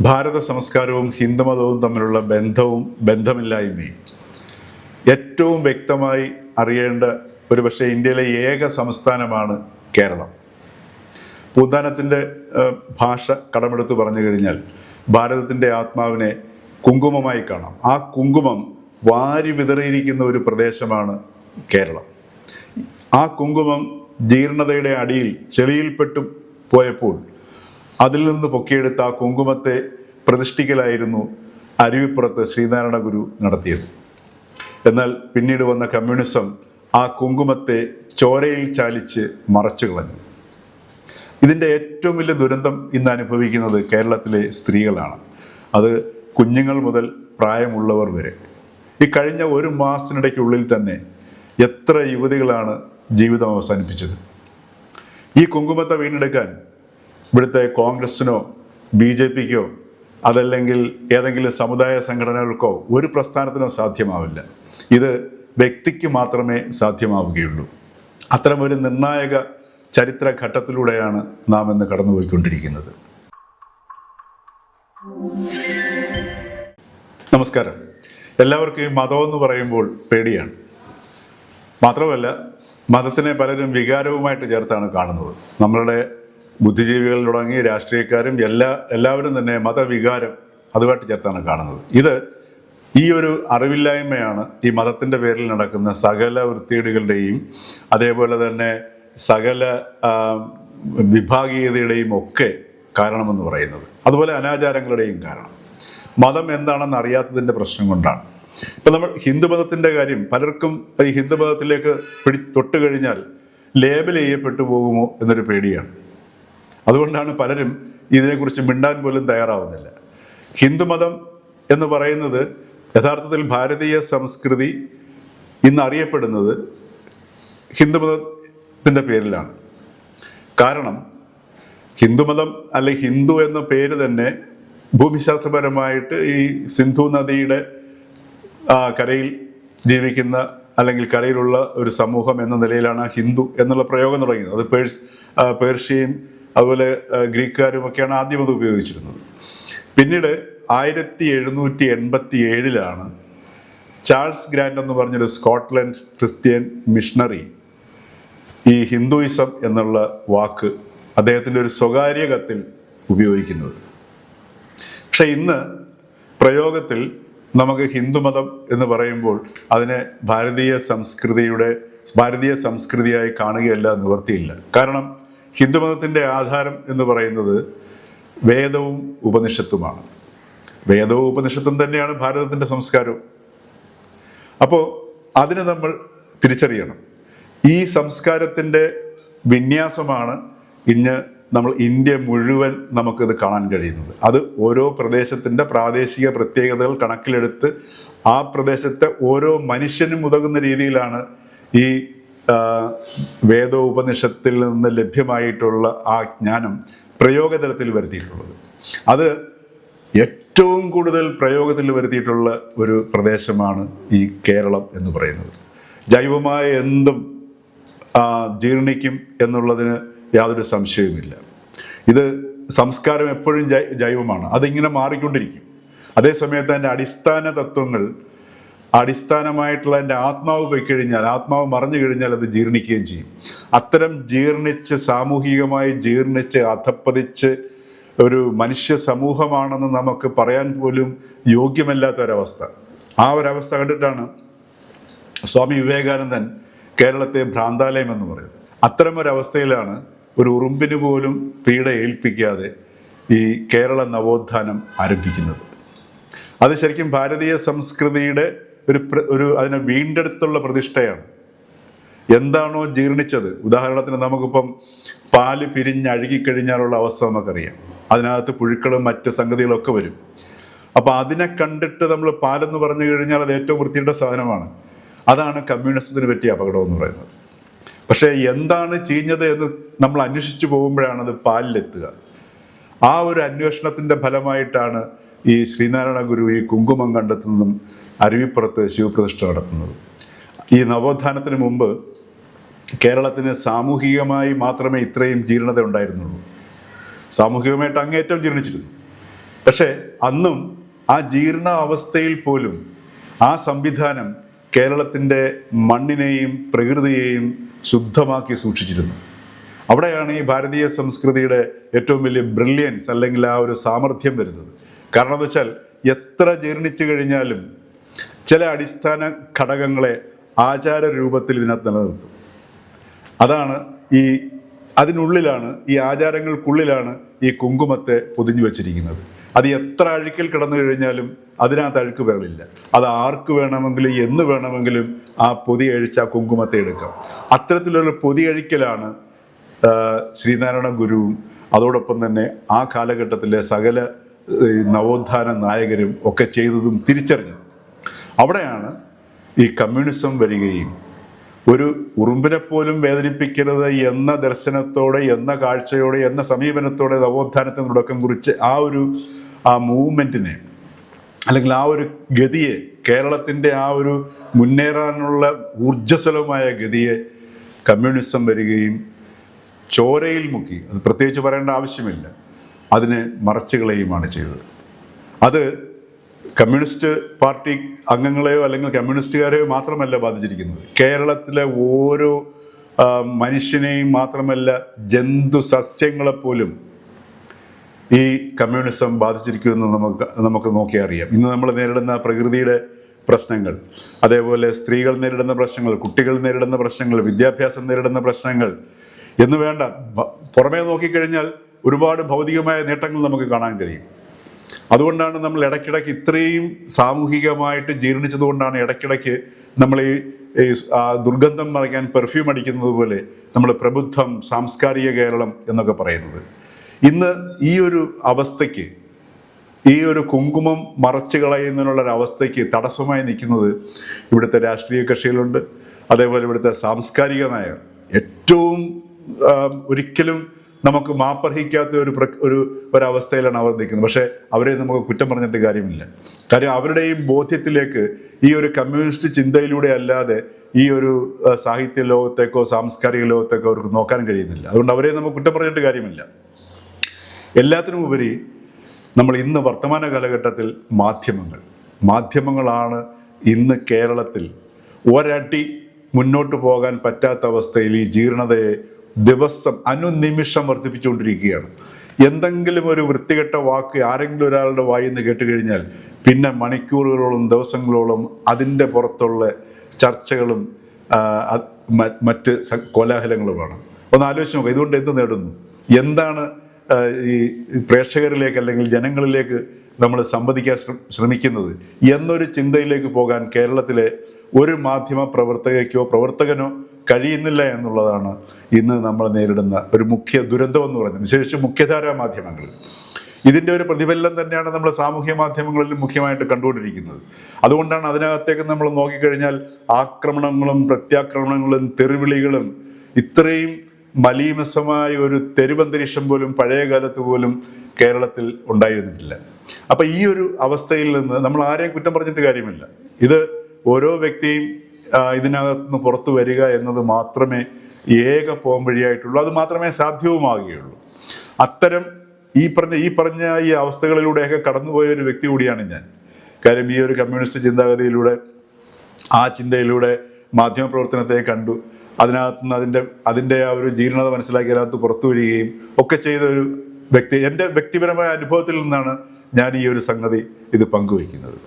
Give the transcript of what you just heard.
ഭാരത സംസ്കാരവും ഹിന്ദുമതവും തമ്മിലുള്ള ബന്ധമില്ലായ്മയും ഏറ്റവും വ്യക്തമായി അറിയേണ്ട ഒരുപക്ഷെ ഇന്ത്യയിലെ ഏക സംസ്ഥാനമാണ് കേരളം. പൂന്താനത്തിൻ്റെ ഭാഷ കടമെടുത്ത് പറഞ്ഞു കഴിഞ്ഞാൽ ഭാരതത്തിൻ്റെ ആത്മാവിനെ കുങ്കുമമായി കാണാം. ആ കുങ്കുമം വാരി വിതറിയിരിക്കുന്ന ഒരു പ്രദേശമാണ് കേരളം. ആ കുങ്കുമം ജീർണതയുടെ അടിയിൽ ചെളിയിൽപ്പെട്ടു പോയപ്പോൾ അതിൽ നിന്ന് പൊക്കിയെടുത്ത ആ കുങ്കുമത്തെ പ്രതിഷ്ഠിക്കലായിരുന്നു അരുവിപ്പുറത്ത് ശ്രീനാരായണ ഗുരു നടത്തിയത്. എന്നാൽ പിന്നീട് വന്ന കമ്മ്യൂണിസം ആ കുങ്കുമത്തെ ചോരയിൽ ചാലിച്ച് മറച്ചു കളഞ്ഞു. ഇതിൻ്റെ ഏറ്റവും വലിയ ദുരന്തം ഇന്ന് അനുഭവിക്കുന്നത് കേരളത്തിലെ സ്ത്രീകളാണ്. അത് കുഞ്ഞുങ്ങൾ മുതൽ പ്രായമുള്ളവർ വരെ. ഈ കഴിഞ്ഞ ഒരു മാസത്തിനിടയ്ക്കുള്ളിൽ തന്നെ എത്ര യുവതികളാണ് ജീവിതം അവസാനിപ്പിച്ചത്. ഈ കുങ്കുമത്തെ വീണ്ടെടുക്കാൻ ഇവിടുത്തെ കോൺഗ്രസിനോ BJPക്കോ അതല്ലെങ്കിൽ ഏതെങ്കിലും സമുദായ സംഘടനകൾക്കോ ഒരു പ്രസ്ഥാനത്തിനോ സാധ്യമാവില്ല. ഇത് വ്യക്തിക്ക് മാത്രമേ സാധ്യമാവുകയുള്ളൂ. അത്തരമൊരു നിർണായക ചരിത്ര ഘട്ടത്തിലൂടെയാണ് നാം ഇന്ന് കടന്നുപോയിക്കൊണ്ടിരിക്കുന്നത്. നമസ്കാരം. എല്ലാവർക്കും ഈ മതമെന്ന് പറയുമ്പോൾ പേടിയാണ്. മാത്രമല്ല, മതത്തിനെ പലരും വികാരവുമായിട്ട് ചേർത്താണ് കാണുന്നത്. നമ്മളുടെ ബുദ്ധിജീവികൾ തുടങ്ങി രാഷ്ട്രീയക്കാരും എല്ലാവരും തന്നെ മതവികാരം അതുമായിട്ട് ചേർത്താണ് കാണുന്നത്. ഇത് ഈ ഒരു അറിവില്ലായ്മയാണ് ഈ മതത്തിൻ്റെ പേരിൽ നടക്കുന്ന സകല വൃത്തികേടുകളുടെയും അതേപോലെ തന്നെ സകല വിഭാഗീയതയുടെയും ഒക്കെ കാരണമെന്ന് പറയുന്നത്. അതുപോലെ അനാചാരങ്ങളുടെയും കാരണം മതം എന്താണെന്ന് അറിയാത്തതിൻ്റെ പ്രശ്നം കൊണ്ടാണ്. ഇപ്പം നമ്മൾ ഹിന്ദുമതത്തിൻ്റെ കാര്യം പലർക്കും ഈ ഹിന്ദുമതത്തിലേക്ക് തൊട്ട് കഴിഞ്ഞാൽ ലേബൽ ചെയ്യപ്പെട്ടു പോകുമോ എന്നൊരു പേടിയാണ്. അതുകൊണ്ടാണ് പലരും ഇതിനെക്കുറിച്ച് മിണ്ടാൻ പോലും തയ്യാറാവുന്നില്ല. ഹിന്ദുമതം എന്ന് പറയുന്നത് യഥാർത്ഥത്തിൽ ഭാരതീയ സംസ്കൃതി ഇന്ന് അറിയപ്പെടുന്നത് ഹിന്ദുമതത്തിൻ്റെ പേരിലാണ്. കാരണം ഹിന്ദുമതം അല്ലെങ്കിൽ ഹിന്ദു എന്ന പേര് തന്നെ ഭൂമിശാസ്ത്രപരമായിട്ട് ഈ സിന്ധു നദിയുടെ കരയിൽ ജീവിക്കുന്ന അല്ലെങ്കിൽ കരയിലുള്ള ഒരു സമൂഹം എന്ന നിലയിലാണ് ഹിന്ദു എന്നുള്ള പ്രയോഗം തുടങ്ങിയത്. അത് പേർഷ്യയും അതുപോലെ ഗ്രീക്കുകാരും ഒക്കെയാണ് ആദ്യം അത് ഉപയോഗിച്ചിരുന്നത്. പിന്നീട് 1787 ചാൾസ് ഗ്രാൻഡ് എന്ന് പറഞ്ഞൊരു സ്കോട്ട്ലൻഡ് ക്രിസ്ത്യൻ മിഷണറി ഈ ഹിന്ദുയിസം എന്നുള്ള വാക്ക് അദ്ദേഹത്തിൻ്റെ ഒരു സ്വകാര്യ കത്തിൽ ഉപയോഗിക്കുന്നത്. പക്ഷെ ഇന്ന് പ്രയോഗത്തിൽ നമുക്ക് ഹിന്ദുമതം എന്ന് പറയുമ്പോൾ അതിനെ ഭാരതീയ സംസ്കൃതിയായി കാണുകയല്ല, നിവൃത്തിയില്ല. കാരണം ഹിന്ദുമതത്തിൻ്റെ ആധാരം എന്ന് പറയുന്നത് വേദവും ഉപനിഷത്തുമാണ്. വേദവും ഉപനിഷത്തും തന്നെയാണ് ഭാരതത്തിൻ്റെ സംസ്കാരവും. അപ്പോൾ അതിനെ നമ്മൾ തിരിച്ചറിയണം. ഈ സംസ്കാരത്തിൻ്റെ വിന്യാസമാണ് ഇന്ന് നമ്മൾ ഇന്ത്യ മുഴുവൻ നമുക്കിത് കാണാൻ കഴിയുന്നത്. അത് ഓരോ പ്രദേശത്തിൻ്റെ പ്രാദേശിക പ്രത്യേകതകൾ കണക്കിലെടുത്ത് ആ പ്രദേശത്തെ ഓരോ മനുഷ്യനും ഉതകുന്ന രീതിയിലാണ് ഈ വേദോപനിഷത്തിൽ നിന്ന് ലഭ്യമായിട്ടുള്ള ആ ജ്ഞാനം പ്രയോഗതലത്തിൽ വരുത്തിയിട്ടുള്ളത്. അത് ഏറ്റവും കൂടുതൽ പ്രയോഗത്തിൽ വരുത്തിയിട്ടുള്ള ഒരു പ്രദേശമാണ് ഈ കേരളം എന്ന് പറയുന്നത്. ജൈവമായ എന്തും ജീർണിക്കും എന്നുള്ളതിന് യാതൊരു സംശയവുമില്ല. ഇത് സംസ്കാരം എപ്പോഴും ജൈവമാണ്, അതിങ്ങനെ മാറിക്കൊണ്ടിരിക്കും. അതേസമയത്ത് അതിൻ്റെ അടിസ്ഥാന തത്വങ്ങൾ അടിസ്ഥാനമായിട്ടുള്ള എൻ്റെ ആത്മാവ് പോയി കഴിഞ്ഞാൽ, ആത്മാവ് മറഞ്ഞു കഴിഞ്ഞാൽ അത് ജീർണിക്കുകയും ചെയ്യും. അത്തരം ജീർണിച്ച് സാമൂഹികമായി ജീർണിച്ച് അധപ്പതിച്ച് ഒരു മനുഷ്യ സമൂഹമാണെന്ന് നമുക്ക് പറയാൻ പോലും യോഗ്യമല്ലാത്ത ഒരവസ്ഥ. ആ ഒരവസ്ഥ കണ്ടിട്ടാണ് സ്വാമി വിവേകാനന്ദൻ കേരളത്തെ ഭ്രാന്താലയം എന്ന് പറയുന്നത്. അത്തരമൊരവസ്ഥയിലാണ് ഒരു ഉറുമ്പിന് പോലും പീഡ ഏൽപ്പിക്കാതെ ഈ കേരള നവോത്ഥാനം ആരംഭിക്കുന്നത്. അത് ശരിക്കും ഭാരതീയ സംസ്കൃതിയുടെ ഒരു അതിനെ വീണ്ടെടുത്തുള്ള പ്രതിഷ്ഠയാണ്. എന്താണോ ജീർണിച്ചത്, ഉദാഹരണത്തിന് നമുക്കിപ്പം പാല് പിരിഞ്ഞഴുകിക്കഴിഞ്ഞാലുള്ള അവസ്ഥ നമുക്കറിയാം. അതിനകത്ത് പുഴുക്കളും മറ്റ് സംഗതികളൊക്കെ വരും. അപ്പം അതിനെ കണ്ടിട്ട് നമ്മൾ പാലെന്ന് പറഞ്ഞു കഴിഞ്ഞാൽ അത് ഏറ്റവും വൃത്തിയുടെ സാധനമാണ്. അതാണ് കമ്മ്യൂണിസത്തിന് പറ്റിയ അപകടം എന്ന് പറയുന്നത്. പക്ഷേ എന്താണ് ചീഞ്ഞത് എന്ന് നമ്മൾ അന്വേഷിച്ചു പോകുമ്പോഴാണ് അത് പാലിലെത്തുക. ആ ഒരു അന്വേഷണത്തിൻ്റെ ഫലമായിട്ടാണ് ഈ ശ്രീനാരായണ ഗുരു ഈ കുങ്കുമം കണ്ടെത്തുന്നതും അരുവിപ്പുറത്ത് ശിവപ്രതിഷ്ഠ നടത്തുന്നത്. ഈ നവോത്ഥാനത്തിന് മുമ്പ് കേരളത്തിന് സാമൂഹികമായി മാത്രമേ ഇത്രയും ജീർണത ഉണ്ടായിരുന്നുള്ളൂ. സാമൂഹികമായിട്ട് അങ്ങേറ്റം ജീർണിച്ചിരുന്നു. പക്ഷേ അന്നും ആ ജീർണ അവസ്ഥയിൽ പോലും ആ സംവിധാനം കേരളത്തിൻ്റെ മണ്ണിനെയും പ്രകൃതിയെയും ശുദ്ധമാക്കി സൂക്ഷിച്ചിരുന്നു. അവിടെയാണ് ഈ ഭാരതീയ സംസ്കൃതിയുടെ ഏറ്റവും വലിയ ബ്രില്യൻസ് അല്ലെങ്കിൽ ആ ഒരു സാമർഥ്യം വരുന്നത്. കാരണം എന്ന് വെച്ചാൽ എത്ര ജീർണിച്ചു കഴിഞ്ഞാലും ചില അടിസ്ഥാന ഘടകങ്ങളെ ആചാര രൂപത്തിൽ ഇതിനകത്ത് നിലനിർത്തും. അതാണ് അതിനുള്ളിലാണ്, ഈ ആചാരങ്ങൾക്കുള്ളിലാണ് ഈ കുങ്കുമത്തെ പൊതിഞ്ഞു വച്ചിരിക്കുന്നത്. അത് എത്ര അഴുക്കിൽ കിടന്നു കഴിഞ്ഞാലും അതിനകത്ത് അഴുക്ക് വരലില്ല. അത് ആർക്ക് വേണമെങ്കിലും എന്ന് വേണമെങ്കിലും ആ പൊതി അഴിച്ച് ആ കുങ്കുമത്തെ എടുക്കാം. അത്തരത്തിലുള്ള പൊതി അഴിക്കലാണ് ശ്രീനാരായണ ഗുരുവും അതോടൊപ്പം തന്നെ ആ കാലഘട്ടത്തിലെ സകല നവോത്ഥാന നായകരും ഒക്കെ ചെയ്തതും തിരിച്ചറിഞ്ഞത്. അവിടെയാണ് ഈ കമ്മ്യൂണിസം വരികയും ഒരു ഉറുമ്പിനെ പോലും വേദനിപ്പിക്കരുത് എന്ന ദർശനത്തോടെ, എന്ന കാഴ്ചയോടെ, എന്ന സമീപനത്തോടെ നവോത്ഥാനത്തിന് തുടക്കം കുറിച്ച് ആ മൂവ്മെൻറ്റിനെ അല്ലെങ്കിൽ ആ ഒരു ഗതിയെ, കേരളത്തിൻ്റെ ആ ഒരു മുന്നേറാനുള്ള ഊർജ്ജസ്വലമായ ഗതിയെ കമ്മ്യൂണിസം വരികയും ചോരയിൽ മുക്കി, അത് പ്രത്യേകിച്ച് പറയേണ്ട ആവശ്യമില്ല, അതിനെ മറച്ചുകളയുമാണ് ചെയ്തത്. അത് കമ്മ്യൂണിസ്റ്റ് പാർട്ടി അംഗങ്ങളെയോ അല്ലെങ്കിൽ കമ്മ്യൂണിസ്റ്റുകാരെയോ മാത്രമല്ല ബാധിച്ചിരിക്കുന്നത്. കേരളത്തിലെ ഓരോ മനുഷ്യനെയും മാത്രമല്ല, ജന്തു സസ്യങ്ങളെപ്പോലും ഈ കമ്മ്യൂണിസം ബാധിച്ചിരിക്കുമെന്ന് നമുക്ക് നോക്കി അറിയാം. ഇന്ന് നമ്മൾ നേരിടുന്ന പ്രകൃതിയുടെ പ്രശ്നങ്ങൾ, അതേപോലെ സ്ത്രീകൾ നേരിടുന്ന പ്രശ്നങ്ങൾ, കുട്ടികൾ നേരിടുന്ന പ്രശ്നങ്ങൾ, വിദ്യാഭ്യാസം നേരിടുന്ന പ്രശ്നങ്ങൾ എന്ന് വേണ്ട, പുറമേ നോക്കിക്കഴിഞ്ഞാൽ ഒരുപാട് ഭൗതികമായ നേട്ടങ്ങൾ നമുക്ക് കാണാൻ കഴിയും. അതുകൊണ്ടാണ് നമ്മൾ ഇടയ്ക്കിടയ്ക്ക് ഇത്രയും സാമൂഹികമായിട്ട് ജീർണിച്ചതുകൊണ്ടാണ് ഇടയ്ക്കിടയ്ക്ക് നമ്മൾ ഈ ദുർഗന്ധം മറയ്ക്കാൻ പെർഫ്യൂം അടിക്കുന്നത് പോലെ നമ്മൾ പ്രബുദ്ധം, സാംസ്കാരിക കേരളം എന്നൊക്കെ പറയുന്നത്. ഇന്ന് ഈ ഒരു അവസ്ഥയ്ക്ക്, ഈ ഒരു കുങ്കുമം മറച്ചു കളയുന്നതിനുള്ളൊരവസ്ഥയ്ക്ക് തടസ്സമായി നിൽക്കുന്നത് ഇവിടുത്തെ രാഷ്ട്രീയ കക്ഷികളുണ്ട്. അതേപോലെ ഇവിടുത്തെ സാംസ്കാരിക നായർ ഏറ്റവും ഒരിക്കലും നമുക്ക് മാപ്പർഹിക്കാത്ത ഒരവസ്ഥയിലാണ് അവർ നിൽക്കുന്നത്. പക്ഷേ അവരെ നമുക്ക് കുറ്റം പറഞ്ഞിട്ട് കാര്യമില്ല. കാര്യം അവരുടെയും ബോധ്യത്തിലേക്ക് ഈ ഒരു കമ്മ്യൂണിസ്റ്റ് ചിന്തയിലൂടെ അല്ലാതെ ഈ ഒരു സാഹിത്യ ലോകത്തേക്കോ സാംസ്കാരിക ലോകത്തേക്കോ അവർക്ക് നോക്കാൻ കഴിയുന്നില്ല. അതുകൊണ്ട് അവരെ നമുക്ക് കുറ്റം പറഞ്ഞിട്ട് കാര്യമില്ല. എല്ലാത്തിനും ഉപരി നമ്മൾ ഇന്ന് വർത്തമാന കാലഘട്ടത്തിൽ മാധ്യമങ്ങളാണ് ഇന്ന് കേരളത്തിൽ ഒരടി മുന്നോട്ട് പോകാൻ പറ്റാത്ത അവസ്ഥയിൽ ഈ ജീർണതയെ ദിവസം അനുനിമിഷം വർദ്ധിപ്പിച്ചുകൊണ്ടിരിക്കുകയാണ്. എന്തെങ്കിലും ഒരു വൃത്തികെട്ട വാക്ക് ആരെങ്കിലും ഒരാളുടെ വായിൽ നിന്ന് കേട്ട് കഴിഞ്ഞാൽ പിന്നെ മണിക്കൂറുകളോളം, ദിവസങ്ങളോളം അതിൻ്റെ പുറത്തുള്ള ചർച്ചകളും മറ്റ് കോലാഹലങ്ങളുമാണ്. ഒന്ന് ആലോചിച്ച് നോക്കുക, ഇതുകൊണ്ട് എന്ത് നേടുന്നു? എന്താണ് ഈ പ്രേക്ഷകരിലേക്ക് അല്ലെങ്കിൽ ജനങ്ങളിലേക്ക് നമ്മൾ സംവദിക്കാൻ ശ്രമിക്കുന്നത് എന്നൊരു ചിന്തയിലേക്ക് പോകാൻ കേരളത്തിലെ ഒരു മാധ്യമ പ്രവർത്തകനോ കഴിയുന്നില്ല എന്നുള്ളതാണ് ഇന്ന് നമ്മൾ നേരിടുന്ന ഒരു മുഖ്യ ദുരന്തം എന്ന് പറയുന്നത്. വിശേഷിച്ച് മുഖ്യധാരാ മാധ്യമങ്ങൾ ഇതിൻ്റെ ഒരു പ്രതിഫലനം തന്നെയാണ് നമ്മൾ സാമൂഹ്യ മാധ്യമങ്ങളിൽ മുഖ്യമായിട്ട് കണ്ടുകൊണ്ടിരിക്കുന്നത്. അതുകൊണ്ടാണ് അതിനകത്തേക്ക് നമ്മൾ നോക്കിക്കഴിഞ്ഞാൽ ആക്രമണങ്ങളും പ്രത്യാക്രമണങ്ങളും തെറിവിളികളും, ഇത്രയും മലീമസമായ ഒരു തെരുവന്തരീക്ഷം പോലും പഴയ കാലത്ത് പോലും കേരളത്തിൽ ഉണ്ടായിരുന്നിട്ടില്ല. അപ്പം ഈ ഒരു അവസ്ഥയിൽ നിന്ന് നമ്മൾ ആരെയും കുറ്റം പറഞ്ഞിട്ട് കാര്യമില്ല. ഇത് ഓരോ വ്യക്തിയും ഇതിനകത്തുനിന്ന് പുറത്തു വരിക എന്നത് മാത്രമേ ഏക പോംവഴിയായിട്ടുള്ളൂ. അത് മാത്രമേ സാധ്യവുമാകുകയുള്ളൂ. അത്തരം ഈ പറഞ്ഞ ഈ അവസ്ഥകളിലൂടെയൊക്കെ കടന്നുപോയ ഒരു വ്യക്തി കൂടിയാണ് ഞാൻ. കാര്യം ഈ ഒരു കമ്മ്യൂണിസ്റ്റ് ചിന്താഗതിയിലൂടെ, ആ ചിന്തയിലൂടെ മാധ്യമപ്രവർത്തനത്തെ കണ്ടു, അതിനകത്തുനിന്ന് അതിൻ്റെ ആ ഒരു ജീർണത മനസ്സിലാക്കി അതിനകത്ത് പുറത്തു വരികയും ഒക്കെ ചെയ്ത ഒരു വ്യക്തി. എൻ്റെ വ്യക്തിപരമായ അനുഭവത്തിൽ നിന്നാണ് ഞാൻ ഈ ഒരു സംഗതി പങ്കുവയ്ക്കുന്നത്.